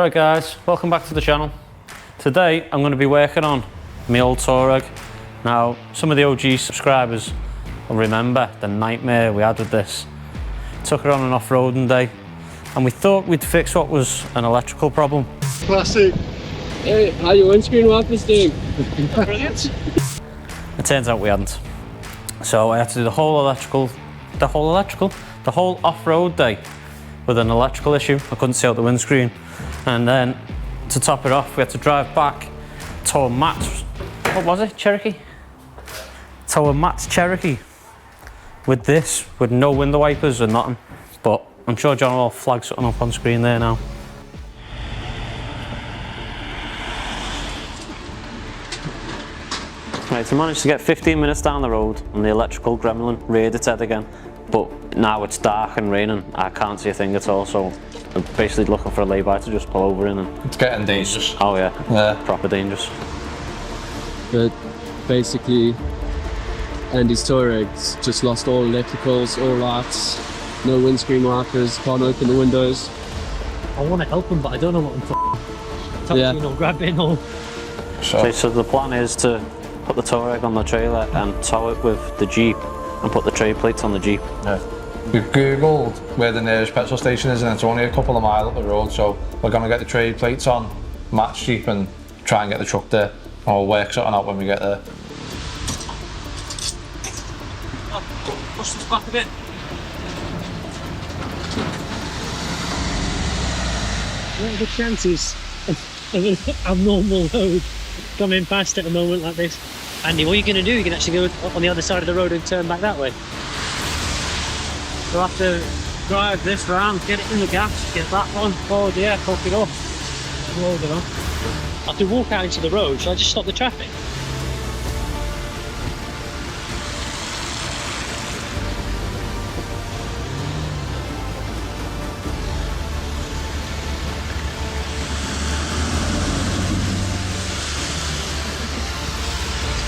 Alright guys, welcome back to the channel. Today I'm going to be working on my old Touareg. Now some of the OG subscribers will remember the nightmare we had with this. Took it on an off-roading day and we thought we'd fix what was an electrical problem. Classic. Hey, how your windscreen wipers doing? Brilliant. It turns out we hadn't. So I had to do the whole off-road day with an electrical issue. I couldn't see out the windscreen. And then to top it off, we had to drive back, tow a Matt's, what was it, Cherokee? Tow a Matt's Cherokee with this, with no window wipers and nothing. But I'm sure John will flag something up on screen there now. Right, so I managed to get 15 minutes down the road and the electrical gremlin reared its head again. But now it's dark and raining, I can't see a thing at all, so I'm basically looking for a lay-by to just pull over in and... It's getting dangerous. Oh yeah, proper dangerous. But basically, Andy's Touareg's just lost all electricals, all lights, no windscreen wipers, can't open the windows. I want to help him, but I don't know what I'm touching or grabbing or... So the plan is to put the Touareg on the trailer and tow it with the Jeep and put the tray plates on the Jeep. Yeah. We've googled where the nearest petrol station is and it's only a couple of miles up the road, so we're going to get the tray plates on Matt's Jeep and try and get the truck there, and we'll work something out when we get there. Push this back a bit. What are the chances of an abnormal road coming past at a moment like this? Andy, what are you going to do? You can actually go on the other side of the road and turn back that way. We'll have to drive this round, get it in the gas, get that one forward there, cock it off, load it on. I have to walk out into the road, shall I just stop the traffic?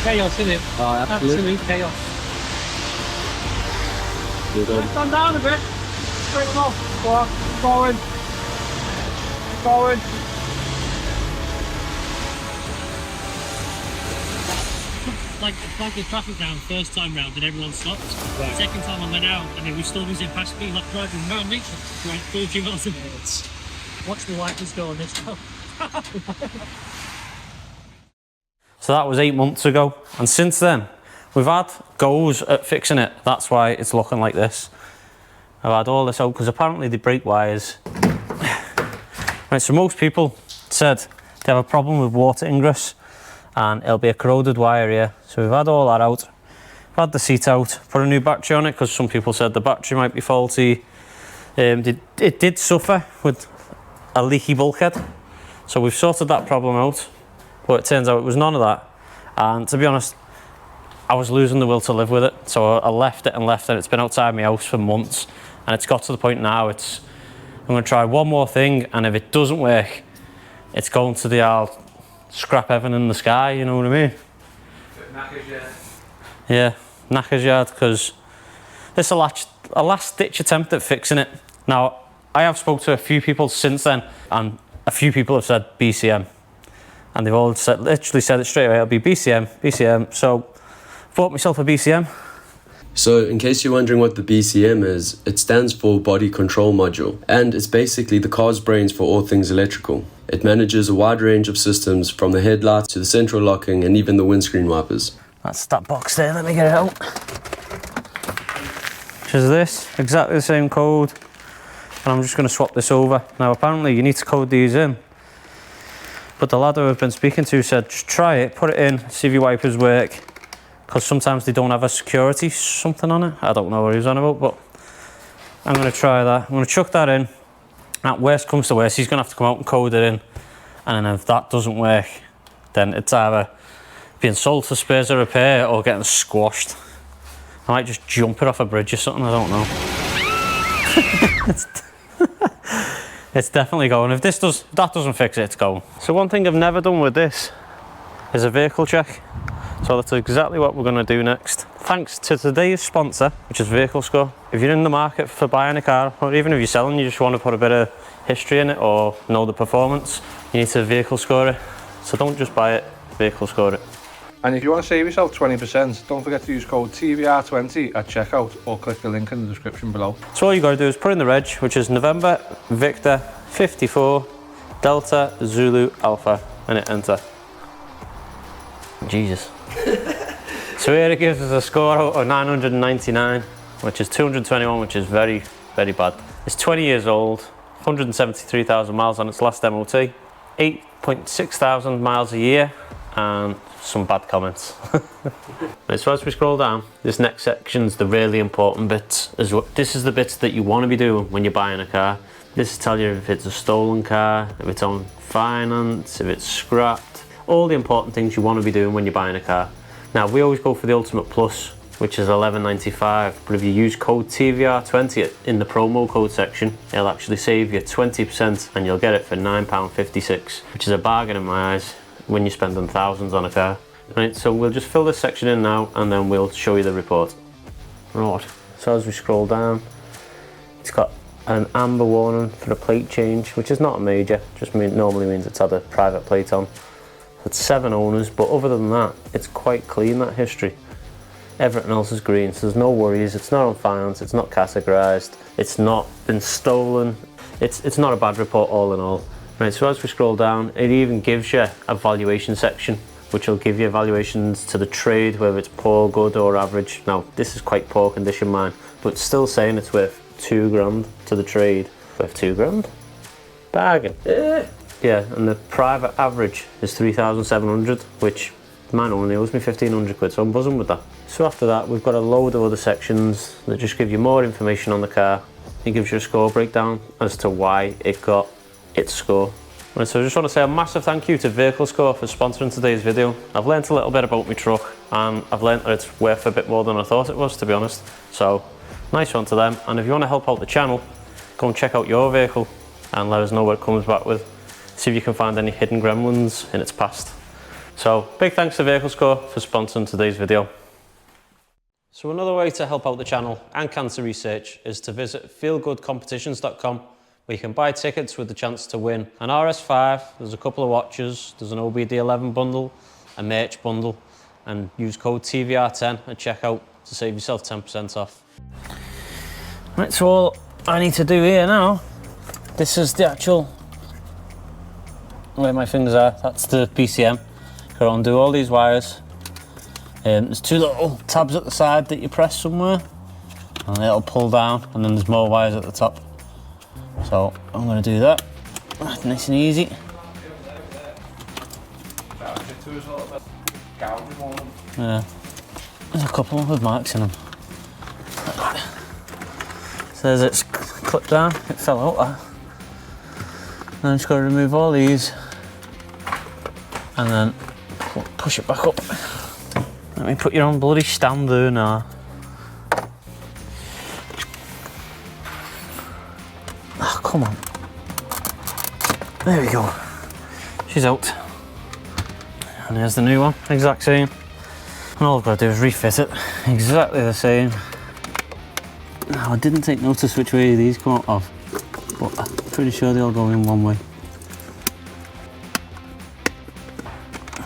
Chaos, isn't it? Oh, absolutely. Absolute chaos. Come down a bit. Straight them off. Forward. Forward. Like the traffic down first time round and everyone stopped. Right. Second time I went out and they were still using past me, like driving around me. Right, 40 miles an hour. Watch the wipers go on this time. So that was 8 months ago, and since then we've had goes at fixing it. That's why it's looking like this. I've had all this out because apparently the brake wires. Right, so most people said they have a problem with water ingress and it'll be a corroded wire here. So we've had all that out. We've had the seat out, put a new battery on it because some people said the battery might be faulty. It did suffer with a leaky bulkhead, so we've sorted that problem out. But it turns out it was none of that, and to be honest, I was losing the will to live with it, so I left it and it's been outside my house for months, and it's got to the point now I'm going to try one more thing, and if it doesn't work, it's going to the old scrap heaven in the sky, you know what I mean? Knacker's yard. Yeah, knacker's yard, because this is a last ditch attempt at fixing it. Now, I have spoke to a few people since then, and a few people have said BCM. And they've all literally said it straight away, it'll be BCM, so bought myself a BCM. So in case you're wondering what the BCM is, it stands for Body Control Module, and it's basically the car's brains for all things electrical. It manages a wide range of systems from the headlights to the central locking and even the windscreen wipers. That's that box there, let me get it out. Which is this, exactly the same code, and I'm just going to swap this over. Now apparently you need to code these in. But the lad who I've been speaking to said, just try it, put it in, see if your wipers work. Because sometimes they don't have a security something on it. I don't know what he was on about, but I'm going to try that. I'm going to chuck that in. At worst comes to worst, he's going to have to come out and code it in. And then if that doesn't work, then it's either being sold to spares or repair or getting squashed. I might just jump it off a bridge or something, I don't know. It's definitely going. If that doesn't fix it, it's going. So one thing I've never done with this is a vehicle check. So that's exactly what we're going to do next. Thanks to today's sponsor, which is Vehicle Score. If you're in the market for buying a car, or even if you're selling, you just want to put a bit of history in it or know the performance, you need to vehicle score it. So don't just buy it, vehicle score it. And if you want to save yourself 20%, don't forget to use code TVR20 at checkout or click the link in the description below. So all you got to do is put in the reg, which is November Victor 54 Delta Zulu Alpha, and hit enter. Jesus. So here it gives us a score out of 999, which is 221, which is very, very bad. It's 20 years old, 173,000 miles on its last MOT, 8.6 thousand miles a year, and some bad comments. Right, so as we scroll down, this next section's the really important bits. This is the bits that you want to be doing when you're buying a car. This tells you if it's a stolen car, if it's on finance, if it's scrapped, all the important things you want to be doing when you're buying a car. Now, we always go for the Ultimate Plus, which is $11.95, but if you use code TVR20 in the promo code section, it'll actually save you 20% and you'll get it for £9.56, which is a bargain in my eyes when you're spending thousands on a car. Right, so we'll just fill this section in now and then we'll show you the report. Right, so as we scroll down, it's got an amber warning for a plate change, which is not a major, just normally means it's had a private plate on. It's 7 owners, but other than that, it's quite clean, that history. Everything else is green, so there's no worries. It's not on finance, it's not categorized, it's not been stolen. It's not a bad report all in all. Right, so as we scroll down, it even gives you a valuation section, which will give you evaluations to the trade, whether it's poor, good or average. Now, this is quite poor condition, mine, but still saying it's worth 2 grand to the trade. Worth 2 grand? Bargain. Yeah, and the private average is 3,700, which mine only owes me 1,500 quid, so I'm buzzing with that. So after that, we've got a load of other sections that just give you more information on the car. It gives you a score breakdown as to why it got its score. Right, so I just want to say a massive thank you to Vehicle Score for sponsoring today's video. I've learnt a little bit about my truck, and I've learnt that it's worth a bit more than I thought it was, to be honest. So, nice one to them. And if you want to help out the channel, go and check out your vehicle and let us know what it comes back with. See if you can find any hidden gremlins in its past. So, big thanks to Vehicle Score for sponsoring today's video. So another way to help out the channel and cancer research is to visit feelgoodcompetitions.com, where you can buy tickets with the chance to win an RS5, there's a couple of watches, there's an OBD11 bundle, a merch bundle, and use code TVR10 at checkout to save yourself 10% off. Right, so all I need to do here now, this is the actual, where my fingers are, that's the PCM. Go on, do all these wires. There's 2 little tabs at the side that you press somewhere, and it'll pull down, and then there's more wires at the top. So I'm going to do that. That's nice and easy. Yeah, there's a couple with marks in them. So there's it's clipped down, it fell out there. And I'm just going to remove all these and then push it back up. Let me put you on bloody stand there now. Oh, come on. There we go. She's out. And there's the new one, exact same. And all I've got to do is refit it, exactly the same. Now, I didn't take notice which way these come out of, but I'm pretty sure they all go in one way.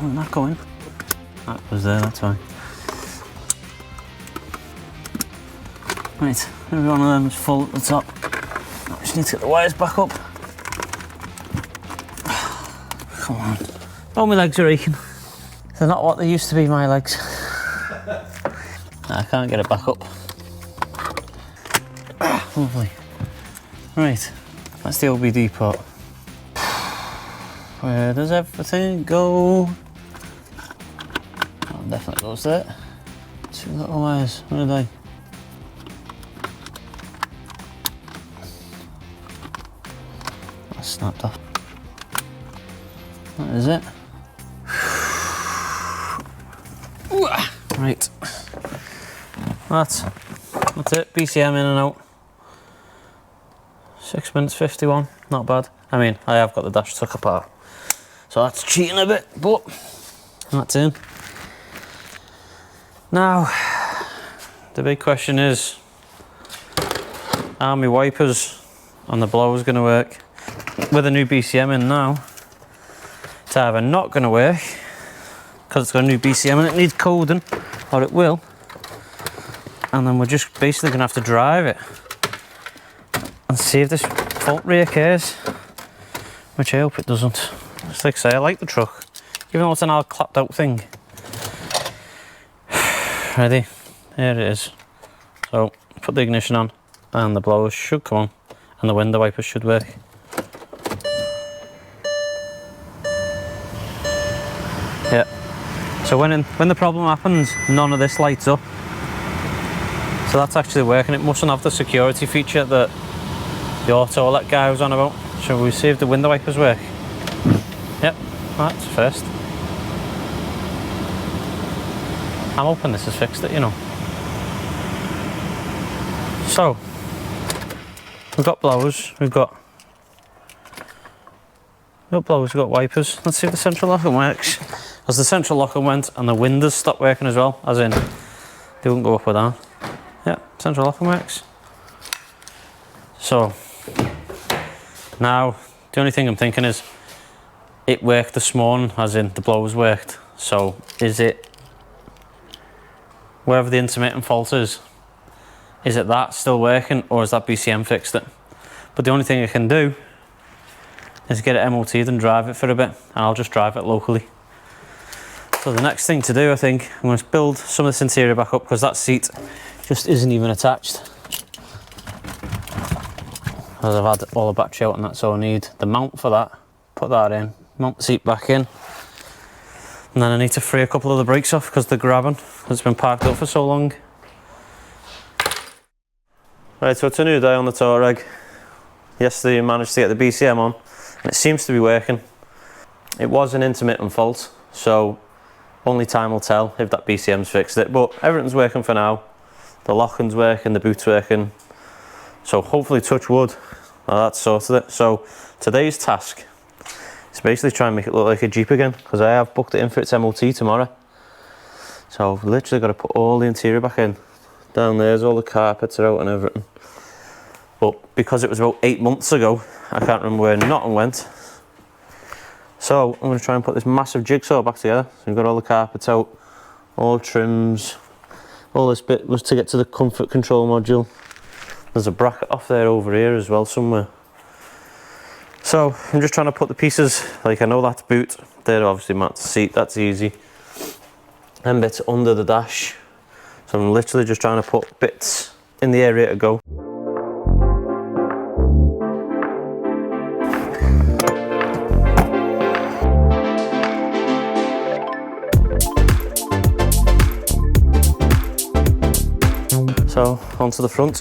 Oh, not going. That was there, that's fine. Right, every one of them is full at the top. I just need to get the wires back up. Come on. Oh, my legs are aching. They're not what they used to be, my legs. I can't get it back up. Lovely. Right, that's the OBD port. Where does everything go? Oh, definitely goes there. 2 little wires, where are they? That's snapped off. That is it. Right. That's it, BCM in and out. 6 minutes 51, not bad. I mean, I have got the dash took apart, so that's cheating a bit, but that's in. Now, the big question is, are my wipers on the blower's going to work? with a new BCM in now, it's either not going to work because it's got a new BCM and it needs coding, or it will, and then we're just basically going to have to drive it and see if this fault reoccurs, which I hope it doesn't. Just like I say, I like the truck, even though it's an all clapped out thing. Ready? Here it is. So put the ignition on and the blowers should come on and the window wipers should work. Yeah. So when the problem happens, none of this lights up. So that's actually working. It mustn't have the security feature that the auto let guy was on about. Shall we see if the window wipers work? Yep, that's first. I'm hoping this has fixed it, you know. So, we've got blowers, we've got blowers, we've got wipers. Let's see if the central locking works. As the central locking went and the windows stopped working as well, as in, they wouldn't go up or down. Yeah, central locking works. So, now, the only thing I'm thinking is, it worked this morning, as in the blowers worked. So, is it, wherever the intermittent fault is it that still working, or is that BCM fixed it? But the only thing I can do is get it MOT'd and drive it for a bit, and I'll just drive it locally. So the next thing to do, I think, I'm going to build some of this interior back up, because that seat just isn't even attached. As I've had all the battery out and that's all I need. The mount for that, put that in, mount the seat back in. And then I need to free a couple of the brakes off because they're grabbing. It's been parked up for so long. Right, so it's a new day on the Touareg. Yesterday I managed to get the BCM on and it seems to be working. It was an intermittent fault, so only time will tell if that BCM's fixed it. But everything's working for now. The locking's working, the boot's working. So hopefully, touch wood, that's sorted it. So today's task is basically try and make it look like a Jeep again, because I have booked it in for its MOT tomorrow. So I've literally got to put all the interior back in. Down there's all the carpets are out and everything. But because it was about 8 months ago, I can't remember where nothing went. So I'm going to try and put this massive jigsaw back together. So we've got all the carpets out, all trims, all this bit was to get to the comfort control module. There's a bracket off there over here as well somewhere. So I'm just trying to put the pieces, like I know that's boot, they're obviously mount to seat, that's easy. And bits under the dash. So I'm literally just trying to put bits in the area to go. So onto the front,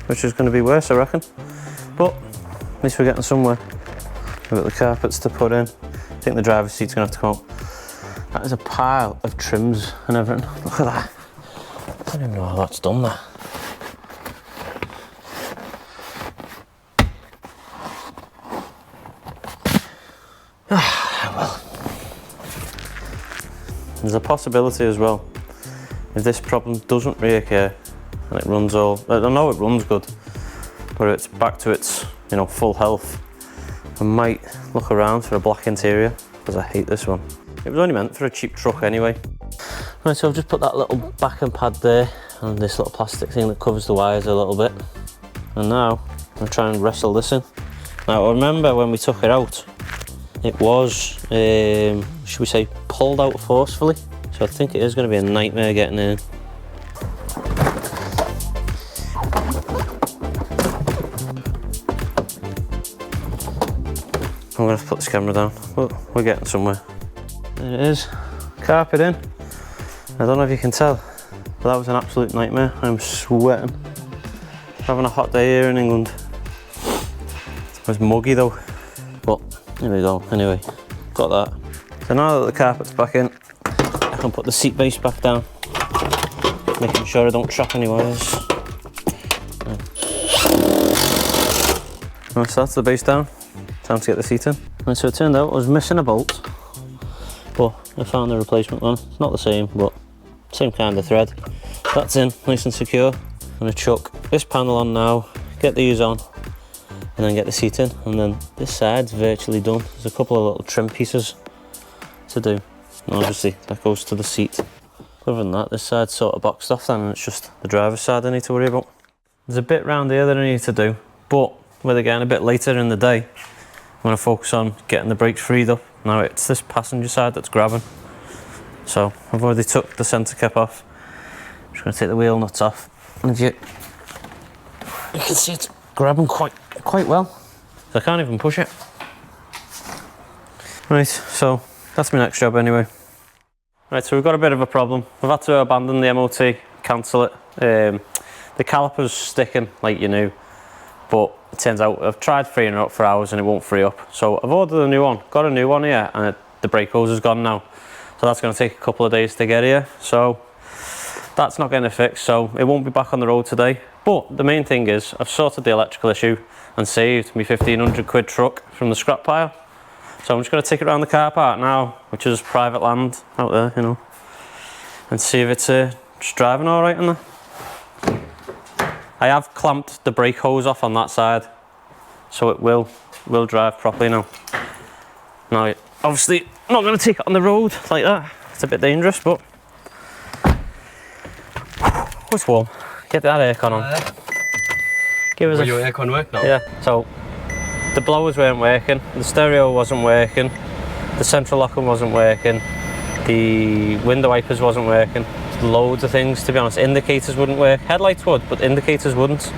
which is going to be worse, I reckon. But at least we're getting somewhere. We've got the carpets to put in. I think the driver's seat's going to have to come up. That is a pile of trims and everything. Look at that. I don't even know how that's done that. Well. There's a possibility as well, if this problem doesn't reoccur and it runs all, I know it runs good, but it's back to its, you know, full health, I might look around for a black interior, because I hate this one. It was only meant for a cheap truck anyway. Right, so I've just put that little backing pad there and this little plastic thing that covers the wires a little bit. And now I'm trying to wrestle this in. Now I remember when we took it out, it was, should we say, pulled out forcefully. So I think it is going to be a nightmare getting in. I'm going to have to put this camera down, but we're getting somewhere. There it is, carpet in. I don't know if you can tell, but that was an absolute nightmare. I'm sweating. Having a hot day here in England. It was muggy though, but here we go. Anyway, got that. So now that the carpet's back in, I can put the seat base back down, making sure I don't trap any wires. Right, so that's the base down. Time to get the seat in. And so it turned out I was missing a bolt, but I found the replacement one. It's not the same, but same kind of thread. That's in, nice and secure. I'm gonna chuck this panel on now, get these on, and then get the seat in, and then this side's virtually done. There's a couple of little trim pieces to do, and obviously that goes to the seat. Other than that, this side's sort of boxed off then, and it's just the driver's side I need to worry about. There's a bit round here that I need to do, but with it getting a bit later in the day, I'm going to focus on getting the brakes freed up. Now it's this passenger side that's grabbing, so I've already took the centre cap off. I'm just going to take the wheel nuts off, and if you can see it's grabbing quite well, so I can't even push it. Right, so that's my next job anyway. Right, so we've got a bit of a problem. We've had to abandon the MOT, cancel it. The caliper's sticking like you knew, but it turns out I've tried freeing it up for hours and it won't free up. So I've ordered a new one, got a new one here, and the brake hose is gone now. So that's going to take a couple of days to get here. So that's not getting fixed, so it won't be back on the road today. But the main thing is I've sorted the electrical issue and saved me 1,500 quid truck from the scrap pile. So I'm just going to take it around the car park now, which is private land out there, you know, and see if it's just driving all right in there. I have clamped the brake hose off on that side, so it will drive properly now. Now, obviously, I'm not going to take it on the road like that. It's a bit dangerous, but it's warm. Get that aircon on. Give us your aircon work now? Yeah. So the blowers weren't working, the stereo wasn't working, the central locking wasn't working, the window wipers wasn't working. Loads of things, to be honest. Indicators wouldn't work. Headlights would, but indicators wouldn't.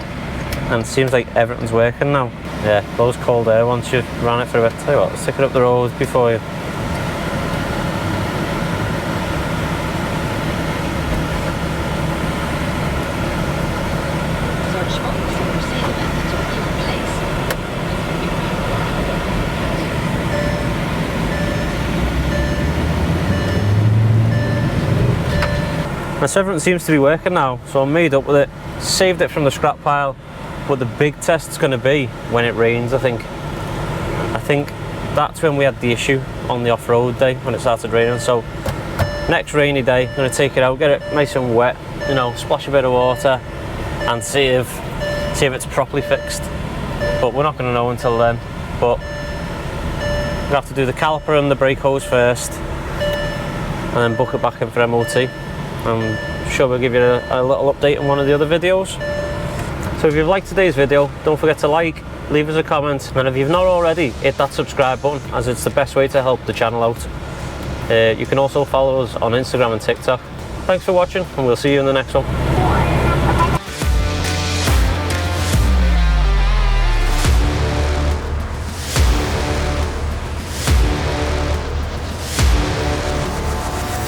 And it seems like everything's working now. Yeah, those cold air once you ran it for a bit. Tell you what, stick it up the road before you. So everything seems to be working now, so I'm made up with it, saved it from the scrap pile, but the big test's going to be when it rains. I think that's when we had the issue on the off-road day, when it started raining. So next rainy day, I'm going to take it out, get it nice and wet, you know, splash a bit of water and see if it's properly fixed. But we're not going to know until then. But we have to do the caliper and the brake hose first, and then book it back in for MOT. I'm sure we'll give you a little update on one of the other videos. So if you've liked today's video, don't forget to like, leave us a comment, and if you've not already, hit that subscribe button, as it's the best way to help the channel out. You can also follow us on Instagram and TikTok. Thanks for watching, and we'll see you in the next one.